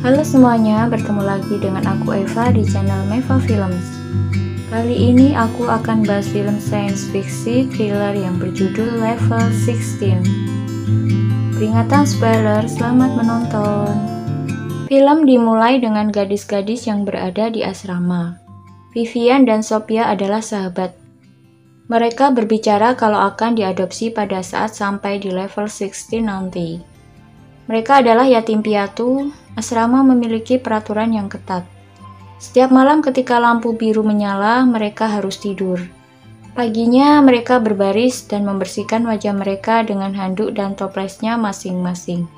Halo semuanya, bertemu lagi dengan aku Eva di channel Meva Films. Kali ini aku akan bahas film science fiction thriller yang berjudul Level 16. Peringatan spoiler, selamat menonton. Film dimulai dengan gadis-gadis yang berada di asrama. Vivian dan Sophia adalah sahabat. Mereka berbicara kalau akan diadopsi pada saat sampai di level 16 nanti. Mereka adalah yatim piatu. Asrama memiliki peraturan yang ketat. Setiap malam ketika lampu biru menyala, mereka harus tidur. Paginya mereka berbaris dan membersihkan wajah mereka dengan handuk dan toplesnya masing-masing.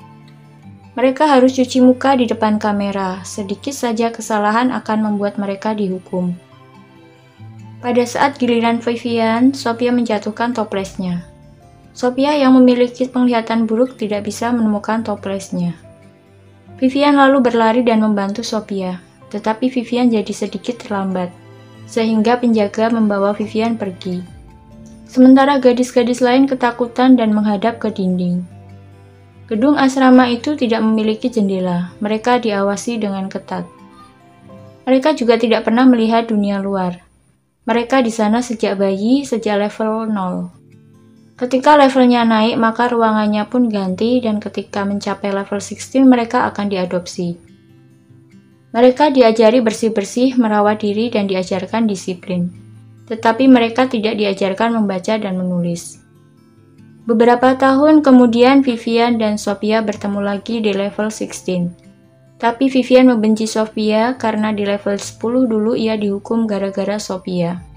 Mereka harus cuci muka di depan kamera. Sedikit saja kesalahan akan membuat mereka dihukum. Pada saat giliran Vivian, Sophia menjatuhkan toplesnya. Sophia yang memiliki penglihatan buruk tidak bisa menemukan toplesnya. Vivian lalu berlari dan membantu Sophia, tetapi Vivian jadi sedikit terlambat, sehingga penjaga membawa Vivian pergi. Sementara gadis-gadis lain ketakutan dan menghadap ke dinding. Gedung asrama itu tidak memiliki jendela, mereka diawasi dengan ketat. Mereka juga tidak pernah melihat dunia luar. Mereka di sana sejak bayi, sejak level 0. Ketika levelnya naik, maka ruangannya pun ganti dan ketika mencapai level 16 mereka akan diadopsi. Mereka diajari bersih-bersih, merawat diri, dan diajarkan disiplin. Tetapi mereka tidak diajarkan membaca dan menulis. Beberapa tahun kemudian Vivian dan Sophia bertemu lagi di level 16. Tapi Vivian membenci Sophia karena di level 10 dulu ia dihukum gara-gara Sophia.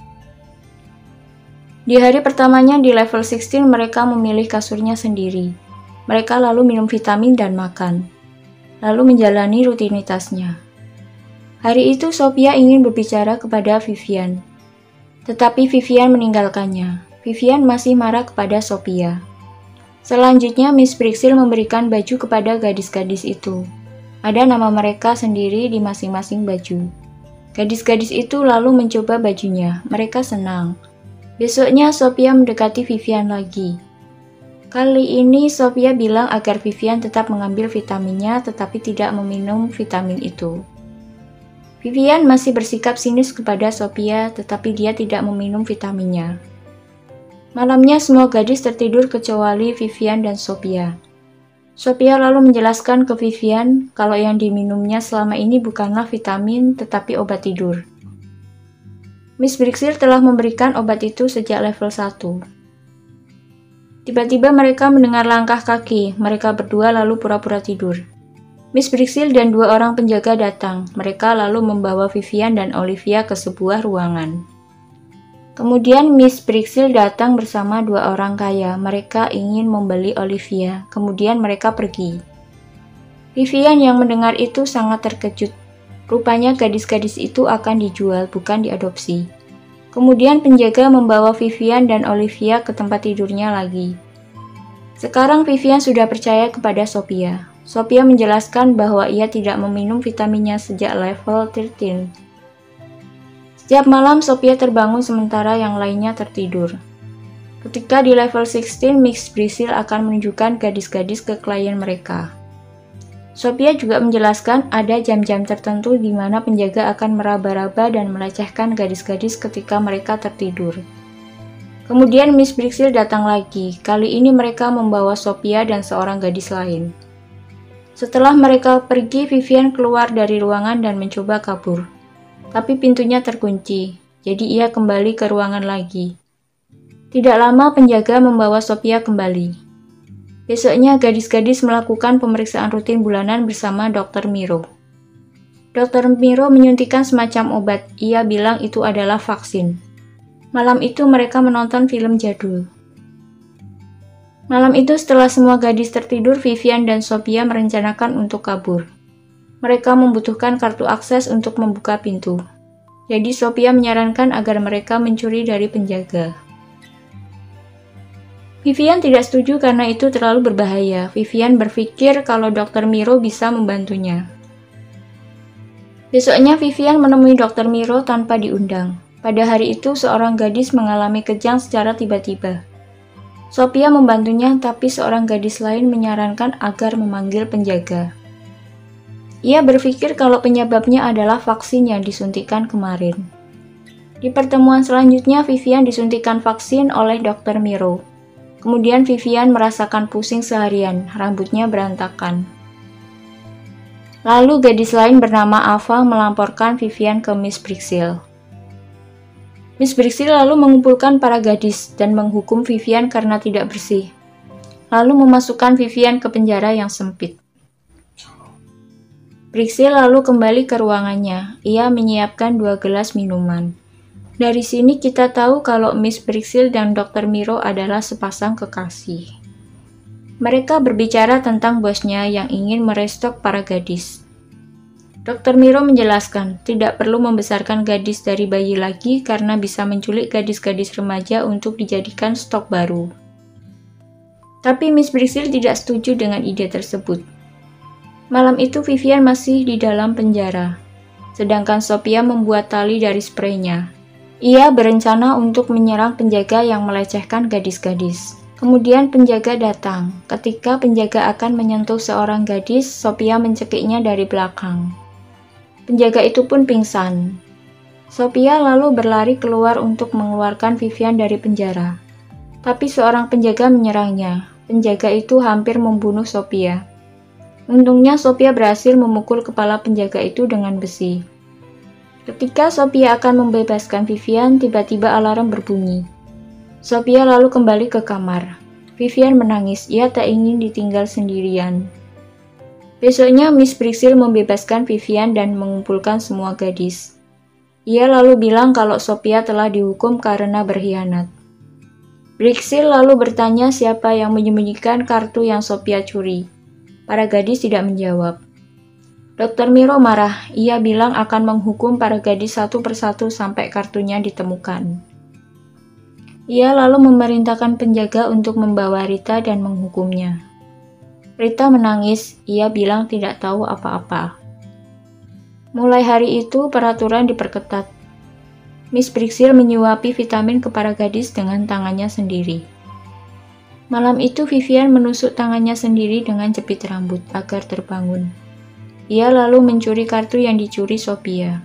Di hari pertamanya di level 16 mereka memilih kasurnya sendiri. Mereka lalu minum vitamin dan makan. Lalu menjalani rutinitasnya. Hari itu Sophia ingin berbicara kepada Vivian. Tetapi Vivian meninggalkannya. Vivian masih marah kepada Sophia. Selanjutnya Miss Brixil memberikan baju kepada gadis-gadis itu. Ada nama mereka sendiri di masing-masing baju. Gadis-gadis itu lalu mencoba bajunya. Mereka senang. Besoknya Sophia mendekati Vivian lagi. Kali ini Sophia bilang agar Vivian tetap mengambil vitaminnya tetapi tidak meminum vitamin itu. Vivian masih bersikap sinis kepada Sophia tetapi dia tidak meminum vitaminnya. Malamnya semua gadis tertidur kecuali Vivian dan Sophia. Sophia lalu menjelaskan ke Vivian kalau yang diminumnya selama ini bukanlah vitamin tetapi obat tidur. Miss Brixil telah memberikan obat itu sejak level 1. Tiba-tiba mereka mendengar langkah kaki. Mereka berdua lalu pura-pura tidur. Miss Brixil dan dua orang penjaga datang. Mereka lalu membawa Vivian dan Olivia ke sebuah ruangan. Kemudian Miss Brixil datang bersama dua orang kaya. Mereka ingin membeli Olivia. Kemudian mereka pergi. Vivian yang mendengar itu sangat terkejut. Rupanya gadis-gadis itu akan dijual, bukan diadopsi. Kemudian penjaga membawa Vivian dan Olivia ke tempat tidurnya lagi. Sekarang Vivian sudah percaya kepada Sophia. Sophia menjelaskan bahwa ia tidak meminum vitaminnya sejak level 13. Setiap malam Sophia terbangun sementara yang lainnya tertidur. Ketika di level 16, Miss Brixil akan menunjukkan gadis-gadis ke klien mereka. Sophia juga menjelaskan ada jam-jam tertentu di mana penjaga akan meraba-raba dan melecehkan gadis-gadis ketika mereka tertidur. Kemudian Miss Brixil datang lagi. Kali ini mereka membawa Sophia dan seorang gadis lain. Setelah mereka pergi, Vivian keluar dari ruangan dan mencoba kabur. Tapi pintunya terkunci, jadi ia kembali ke ruangan lagi. Tidak lama penjaga membawa Sophia kembali. Besoknya gadis-gadis melakukan pemeriksaan rutin bulanan bersama Dr. Miro. Dr. Miro menyuntikkan semacam obat. Ia bilang itu adalah vaksin. Malam itu mereka menonton film jadul. Malam itu setelah semua gadis tertidur, Vivian dan Sophia merencanakan untuk kabur. Mereka membutuhkan kartu akses untuk membuka pintu. Jadi Sophia menyarankan agar mereka mencuri dari penjaga. Vivian tidak setuju karena itu terlalu berbahaya. Vivian berpikir kalau Dr. Miro bisa membantunya. Besoknya Vivian menemui Dr. Miro tanpa diundang. Pada hari itu seorang gadis mengalami kejang secara tiba-tiba. Sophia membantunya tapi seorang gadis lain menyarankan agar memanggil penjaga. Ia berpikir kalau penyebabnya adalah vaksin yang disuntikan kemarin. Di pertemuan selanjutnya, Vivian disuntikan vaksin oleh Dr. Miro. Kemudian Vivian merasakan pusing seharian, rambutnya berantakan. Lalu gadis lain bernama Ava melamporkan Vivian ke Miss Brixil. Miss Brixil lalu mengumpulkan para gadis dan menghukum Vivian karena tidak bersih. Lalu memasukkan Vivian ke penjara yang sempit. Brixil lalu kembali ke ruangannya. Ia menyiapkan 2 gelas minuman. Dari sini kita tahu kalau Miss Brixil dan Dr. Miro adalah sepasang kekasih. Mereka berbicara tentang bosnya yang ingin merestok para gadis. Dr. Miro menjelaskan, tidak perlu membesarkan gadis dari bayi lagi karena bisa menculik gadis-gadis remaja untuk dijadikan stok baru. Tapi Miss Brixil tidak setuju dengan ide tersebut. Malam itu Vivian masih di dalam penjara, sedangkan Sophia membuat tali dari spraynya. Ia berencana untuk menyerang penjaga yang melecehkan gadis-gadis. Kemudian penjaga datang. Ketika penjaga akan menyentuh seorang gadis, Sophia mencekiknya dari belakang. Penjaga itu pun pingsan. Sophia lalu berlari keluar untuk mengeluarkan Vivian dari penjara. Tapi seorang penjaga menyerangnya. Penjaga itu hampir membunuh Sophia. Untungnya Sophia berhasil memukul kepala penjaga itu dengan besi. Ketika Sophia akan membebaskan Vivian, tiba-tiba alarm berbunyi. Sophia lalu kembali ke kamar. Vivian menangis, ia tak ingin ditinggal sendirian. Besoknya Miss Brixil membebaskan Vivian dan mengumpulkan semua gadis. Ia lalu bilang kalau Sophia telah dihukum karena berkhianat. Brixil lalu bertanya siapa yang menyembunyikan kartu yang Sophia curi. Para gadis tidak menjawab. Dr. Miro marah, ia bilang akan menghukum para gadis satu persatu sampai kartunya ditemukan. Ia lalu memerintahkan penjaga untuk membawa Rita dan menghukumnya. Rita menangis, ia bilang tidak tahu apa-apa. Mulai hari itu, peraturan diperketat. Miss Brixil menyuapi vitamin ke para gadis dengan tangannya sendiri. Malam itu Vivian menusuk tangannya sendiri dengan jepit rambut agar terbangun. Ia lalu mencuri kartu yang dicuri Sophia.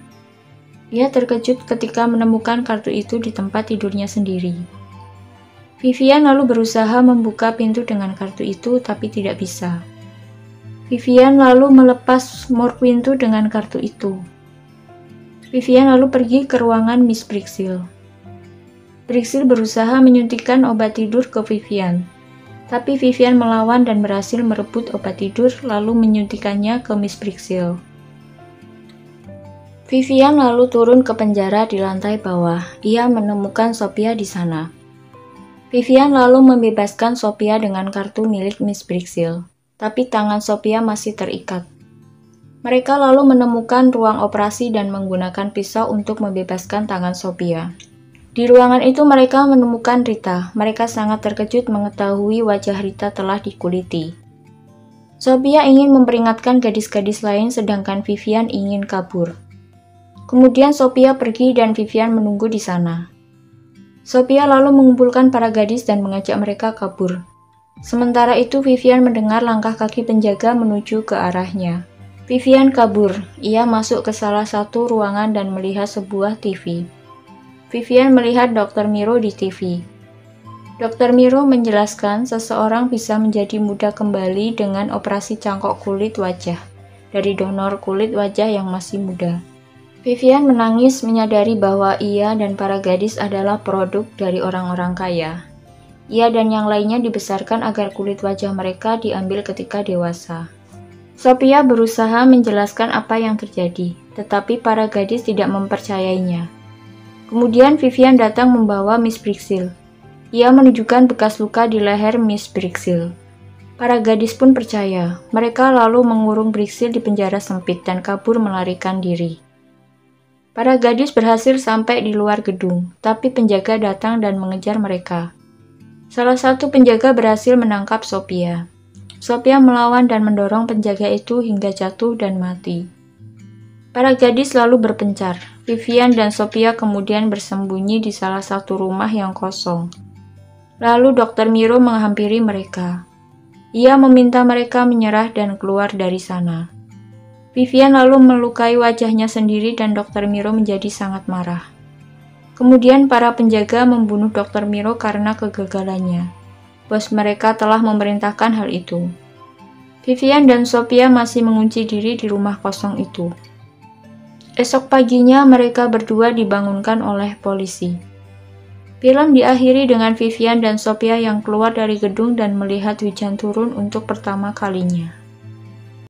Ia terkejut ketika menemukan kartu itu di tempat tidurnya sendiri. Vivian lalu berusaha membuka pintu dengan kartu itu tapi tidak bisa. Vivian lalu melepas pintu dengan kartu itu. Vivian lalu pergi ke ruangan Miss Brixil. Brixil berusaha menyuntikkan obat tidur ke Vivian. Tapi Vivian melawan dan berhasil merebut obat tidur lalu menyuntikannya ke Miss Brixil. Vivian lalu turun ke penjara di lantai bawah. Ia menemukan Sophia di sana. Vivian lalu membebaskan Sophia dengan kartu milik Miss Brixil. Tapi tangan Sophia masih terikat. Mereka lalu menemukan ruang operasi dan menggunakan pisau untuk membebaskan tangan Sophia. Di ruangan itu mereka menemukan Rita. Mereka sangat terkejut mengetahui wajah Rita telah dikuliti. Sophia ingin memperingatkan gadis-gadis lain sedangkan Vivian ingin kabur. Kemudian Sophia pergi dan Vivian menunggu di sana. Sophia lalu mengumpulkan para gadis dan mengajak mereka kabur. Sementara itu Vivian mendengar langkah kaki penjaga menuju ke arahnya. Vivian kabur. Ia masuk ke salah satu ruangan dan melihat sebuah TV. Vivian melihat Dr. Miro di TV. Dr. Miro menjelaskan seseorang bisa menjadi muda kembali dengan operasi cangkok kulit wajah dari donor kulit wajah yang masih muda. Vivian menangis menyadari bahwa ia dan para gadis adalah produk dari orang-orang kaya. Ia dan yang lainnya dibesarkan agar kulit wajah mereka diambil ketika dewasa. Sophia berusaha menjelaskan apa yang terjadi, tetapi para gadis tidak mempercayainya. Kemudian Vivian datang membawa Miss Brixil. Ia menunjukkan bekas luka di leher Miss Brixil. Para gadis pun percaya. Mereka lalu mengurung Brixil di penjara sempit dan kabur melarikan diri. Para gadis berhasil sampai di luar gedung, tapi penjaga datang dan mengejar mereka. Salah satu penjaga berhasil menangkap Sophia. Sophia melawan dan mendorong penjaga itu hingga jatuh dan mati. Para gadis lalu berpencar. Vivian dan Sophia kemudian bersembunyi di salah satu rumah yang kosong. Lalu Dr. Miro menghampiri mereka. Ia meminta mereka menyerah dan keluar dari sana. Vivian lalu melukai wajahnya sendiri dan Dr. Miro menjadi sangat marah. Kemudian para penjaga membunuh Dr. Miro karena kegagalannya. Bos mereka telah memerintahkan hal itu. Vivian dan Sophia masih mengunci diri di rumah kosong itu. Esok paginya mereka berdua dibangunkan oleh polisi. Film diakhiri dengan Vivian dan Sophia yang keluar dari gedung dan melihat hujan turun untuk pertama kalinya.